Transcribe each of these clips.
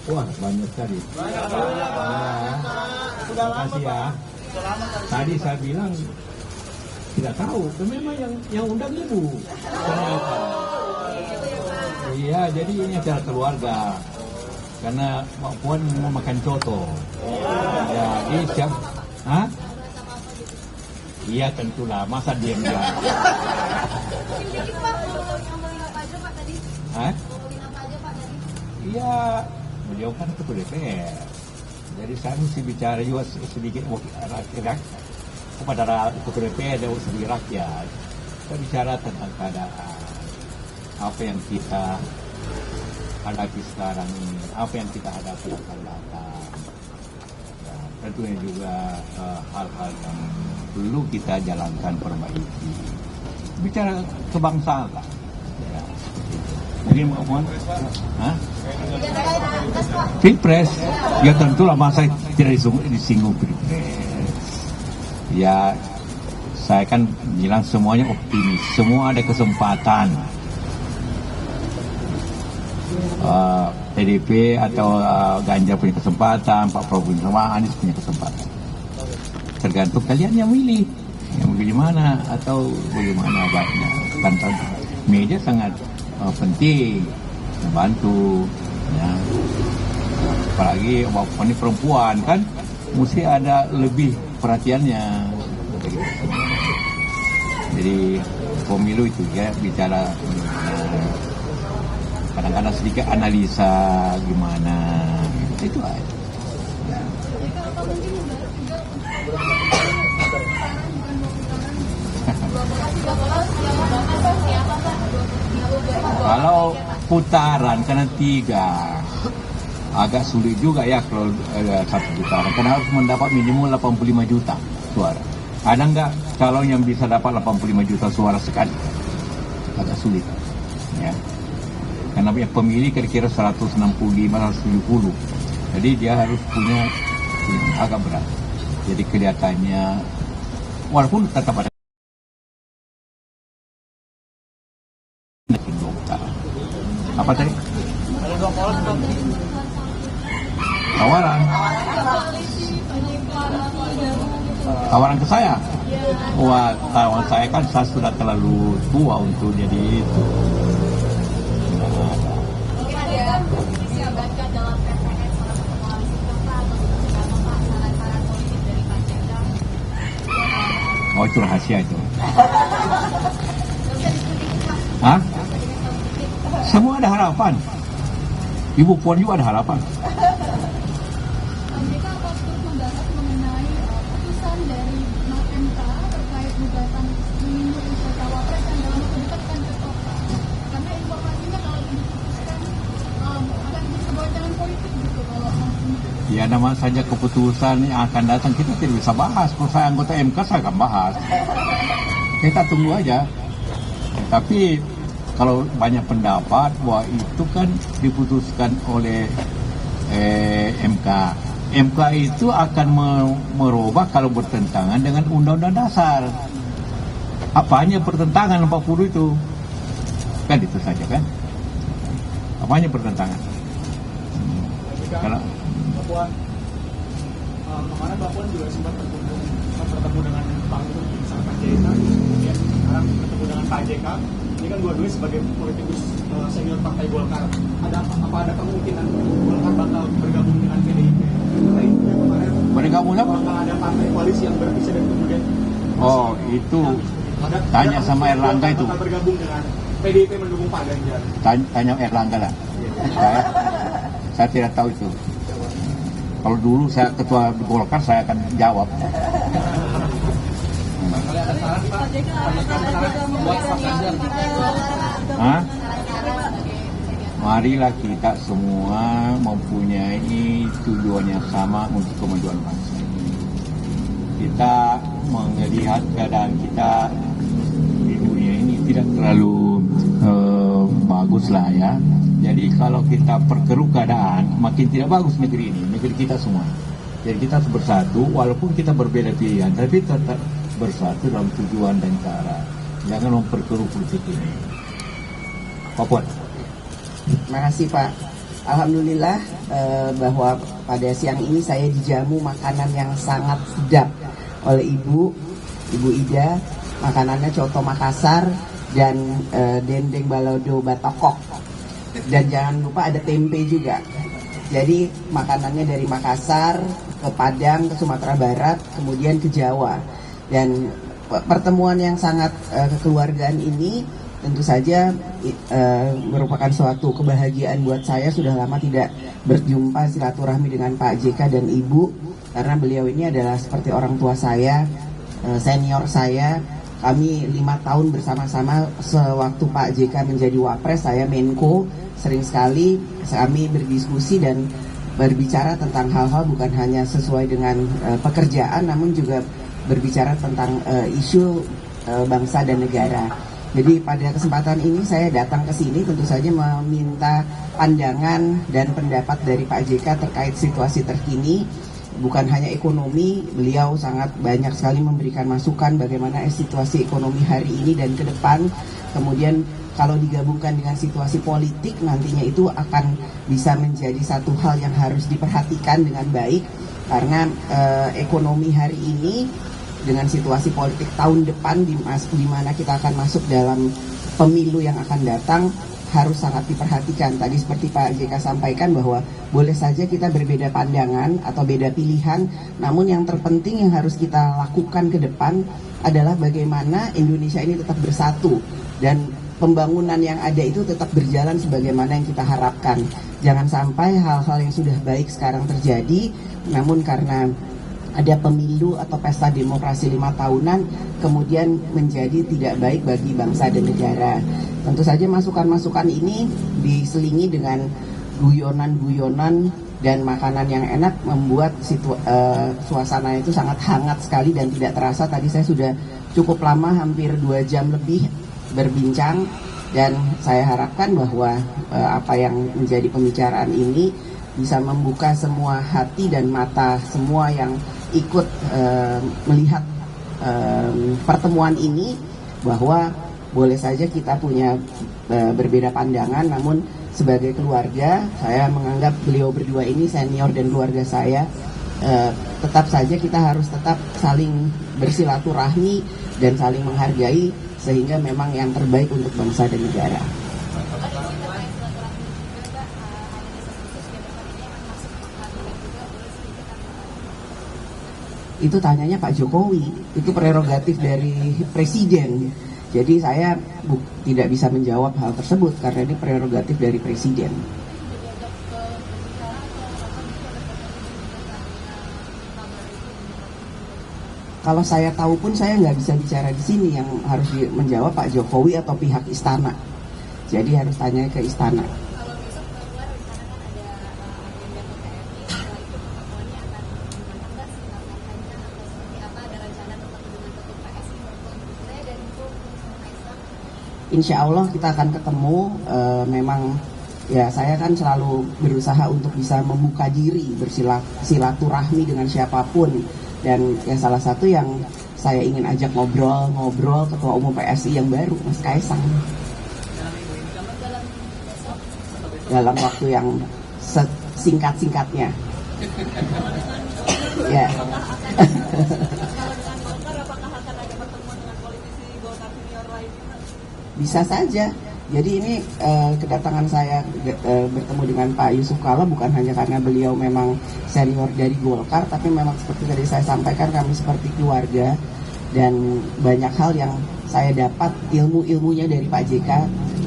Wah, banyak sekali. Terima kasih ya. Tadi saya bilang tidak tahu, memang yang undang ibu. Ternyata. Iya, jadi ini acara keluarga. Karena Pak Puan mau makan coto. Jadi siap, hah? Iya tentulah, masa diam ya? Hah? Iya, beliau kan ketua DPR. Jadi saya mesti bicara juga sedikit rakyat kepada ketua DPR dan sedikit rakyat. Kita bicara tentang keadaan apa yang kita hadapi sekarang ini, apa yang kita hadapi akan datang. Ya, tentunya juga hal-hal yang perlu kita jalankan perbaiki. Bicara kebangsaan lah. Ya, jadi mohon, Pilpres, ya tentulah masa tidak disinggung Pilpres. Ya, saya kan bilang semuanya optimis, semua ada kesempatan. PDP atau Ganjar punya kesempatan, Pak Prabowo sama Anies punya kesempatan. Tergantung kalian yang milih mana atau bagaimana baiknya. Tentang media sangat penting, membantu. Ya. Apalagi walaupun ini perempuan kan, mesti ada lebih perhatiannya. Jadi pemilu itu ya bicara. Kadang-kadang sedikit analisa gimana, itu aja. Ya. Kalau putaran karena 3 agak sulit juga ya kalau satu putaran, karena harus mendapat minimum 85 juta suara. Ada nggak calon yang bisa dapat 85 juta suara sekali? Agak sulit, ya. Karena pemilih kira-kira 165-170, jadi dia harus punya agak berat. Jadi kelihatannya, walaupun tetap ada apa tadi? Tawaran ke saya. Wah, tawaran saya kan saya sudah terlalu tua untuk jadi itu. Oh, itu rahasia itu. Hah? Semua ada harapan. Ibu Puan juga ada harapan. Ya, nama saja keputusan yang akan datang kita tidak bisa bahas. Kalau saya anggota MK saya akan bahas. Kita tunggu aja. Tapi kalau banyak pendapat bahwa itu kan diputuskan oleh MK. MK itu akan merubah kalau bertentangan dengan Undang-Undang Dasar. Apanya pertentangan 40 itu? Kan itu saja kan? Apanya pertentangan? Kalau Puan, kemarin Mbak Puan juga sempat bertemu dengan Pak Luhut bersama Pak JK, kemudian sekarang bertemu dengan Pak JK. Ini kan dua-duanya sebagai politikus senior Partai Golkar. Apa ada kemungkinan Golkar bakal bergabung dengan PDIP? Bergabung apa? Bakal ada partai koalisi yang berpisah dan kemudian itu tanya sama Erlangga itu. Bakal bergabung dengan PDIP mendukung Pak Ganjar. Tanya Erlangga lah. Saya tidak tahu itu. Kalau dulu saya ketua Golkar, saya akan jawab. Marilah kita semua mempunyai tujuan yang sama untuk kemajuan bangsa ini. Kita melihat keadaan kita di dunia ini tidak terlalu bagus lah ya. Jadi kalau kita perkeruh keadaan, makin tidak bagus negeri ini, negeri kita semua. Jadi kita harus bersatu, walaupun kita berbeda pilihan, tapi tetap bersatu dalam tujuan dan cara. Jangan memperkeruh politik ini. Pak Puan. Terima kasih Pak. Alhamdulillah bahwa pada siang ini saya dijamu makanan yang sangat sedap oleh Ibu Ida. Makanannya coto Makassar dan dendeng balado batokok. Dan jangan lupa ada tempe juga. Jadi makanannya dari Makassar ke Padang, ke Sumatera Barat, kemudian ke Jawa. Dan pertemuan yang sangat kekeluargaan ini tentu saja merupakan suatu kebahagiaan buat saya. Sudah lama tidak berjumpa silaturahmi dengan Pak JK dan Ibu, karena beliau ini adalah seperti orang tua saya, senior saya. Kami 5 tahun bersama-sama sewaktu Pak JK menjadi Wapres, saya Menko. Sering sekali kami berdiskusi dan berbicara tentang hal-hal bukan hanya sesuai dengan pekerjaan, namun juga berbicara tentang isu bangsa dan negara. Jadi pada kesempatan ini saya datang ke sini tentu saja meminta pandangan dan pendapat dari Pak JK terkait situasi terkini. Bukan hanya ekonomi, beliau sangat banyak sekali memberikan masukan bagaimana situasi ekonomi hari ini dan ke depan. Kemudian kalau digabungkan dengan situasi politik, nantinya itu akan bisa menjadi satu hal yang harus diperhatikan dengan baik. Karena ekonomi hari ini dengan situasi politik tahun depan di mana kita akan masuk dalam pemilu yang akan datang, harus sangat diperhatikan. Tadi seperti Pak JK sampaikan bahwa boleh saja kita berbeda pandangan atau beda pilihan, namun yang terpenting yang harus kita lakukan ke depan adalah bagaimana Indonesia ini tetap bersatu dan pembangunan yang ada itu tetap berjalan sebagaimana yang kita harapkan. Jangan sampai hal-hal yang sudah baik sekarang terjadi, namun karena ada pemilu atau pesta demokrasi 5 tahunan kemudian menjadi tidak baik bagi bangsa dan negara. Tentu saja masukan-masukan ini diselingi dengan guyonan-guyonan dan makanan yang enak membuat suasana itu sangat hangat sekali dan tidak terasa. Tadi saya sudah cukup lama, hampir 2 jam lebih berbincang, dan saya harapkan bahwa apa yang menjadi pembicaraan ini bisa membuka semua hati dan mata semua yang ikut melihat pertemuan ini, bahwa boleh saja kita punya berbeda pandangan, namun sebagai keluarga saya menganggap beliau berdua ini senior dan keluarga saya. Tetap saja kita harus tetap saling bersilaturahmi dan saling menghargai, sehingga memang yang terbaik untuk bangsa dan negara. Itu tanyanya Pak Jokowi, itu prerogatif dari Presiden. Jadi saya tidak bisa menjawab hal tersebut karena ini prerogatif dari Presiden. Kalau saya tahu pun saya nggak bisa bicara di sini, yang harus menjawab Pak Jokowi atau pihak istana. Jadi harus tanya ke istana. Insya Allah kita akan ketemu. Memang ya saya kan selalu berusaha untuk bisa membuka diri, bersilaturahmi dengan siapapun. Dan yang salah satu yang saya ingin ajak ngobrol Ketua Umum PSI yang baru, Mas Kaisang. Dalam waktu yang singkat-singkatnya. Ya. Bisa saja. Jadi ini kedatangan saya bertemu dengan Pak Yusuf Kala bukan hanya karena beliau memang senior dari Golkar, tapi memang seperti tadi saya sampaikan, kami seperti keluarga, dan banyak hal yang saya dapat ilmunya dari Pak JK.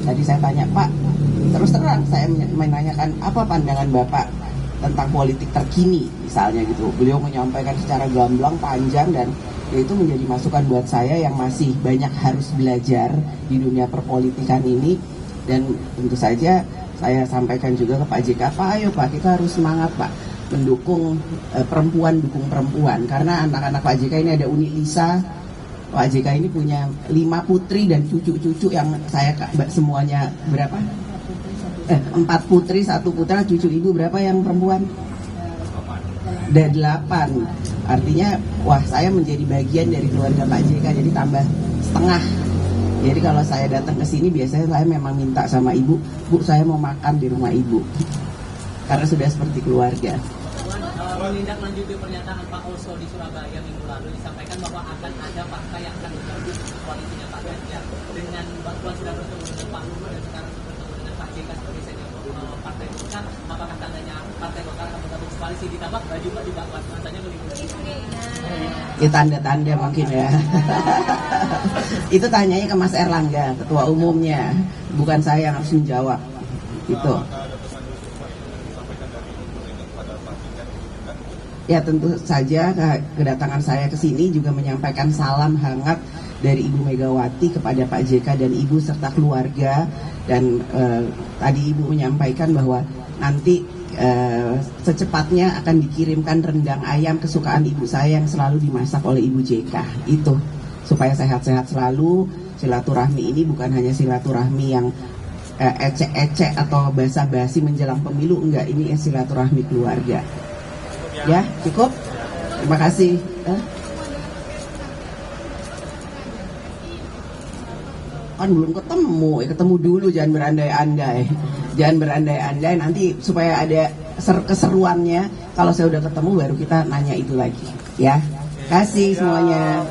Tadi saya tanya, Pak, terus terang saya menanyakan apa pandangan Bapak tentang politik terkini misalnya gitu. Beliau menyampaikan secara gamblang, panjang, dan itu menjadi masukan buat saya yang masih banyak harus belajar di dunia perpolitikan ini. Dan tentu saja saya sampaikan juga ke Pak JK, Pak ayo Pak, kita harus semangat Pak, mendukung perempuan, dukung perempuan. Karena anak-anak Pak JK ini ada Uni Lisa, Pak JK ini punya 5 putri dan cucu-cucu yang saya semuanya berapa? 4 putri, 1 putra, cucu ibu berapa yang perempuan? Ada 8. Artinya, wah saya menjadi bagian dari keluarga Pak JK, jadi tambah setengah. Jadi kalau saya datang ke sini biasanya saya memang minta sama ibu, Bu saya mau makan di rumah ibu, karena sudah seperti keluarga. Menindaklanjuti pernyataan Pak Oso di Surabaya minggu lalu disampaikan bahwa akan ada partai yang akan bergabung koalisinya Pak Ganjar dengan Puan sudah bertemu dengan Pak Luhut dan sekarang bertemu dengan Pak JK sebagai senior partai Golkar. Apakah tandanya partai Golkar akan bergabung koalisi, ditambah baju Pak juga masanya meliputi? Ya tanda-tanda mungkin ya. Itu tanyanya ke Mas Erlangga, ketua umumnya, bukan saya yang harus menjawab. Itu. Ya tentu saja kedatangan saya ke sini juga menyampaikan salam hangat dari Ibu Megawati kepada Pak JK dan Ibu serta keluarga. Dan tadi Ibu menyampaikan bahwa nanti secepatnya akan dikirimkan rendang ayam kesukaan ibu saya yang selalu dimasak oleh Ibu JK. Itu supaya sehat-sehat selalu. Silaturahmi ini bukan hanya silaturahmi yang ecek-ecek atau basa-basi menjelang pemilu, enggak, ini silaturahmi keluarga. Ya, cukup. Terima kasih. Kan belum ketemu, ketemu dulu, jangan berandai-andai. Jangan berandai-andai, nanti supaya ada keseruannya. Kalau saya udah ketemu baru kita nanya itu lagi. Ya, kasih semuanya.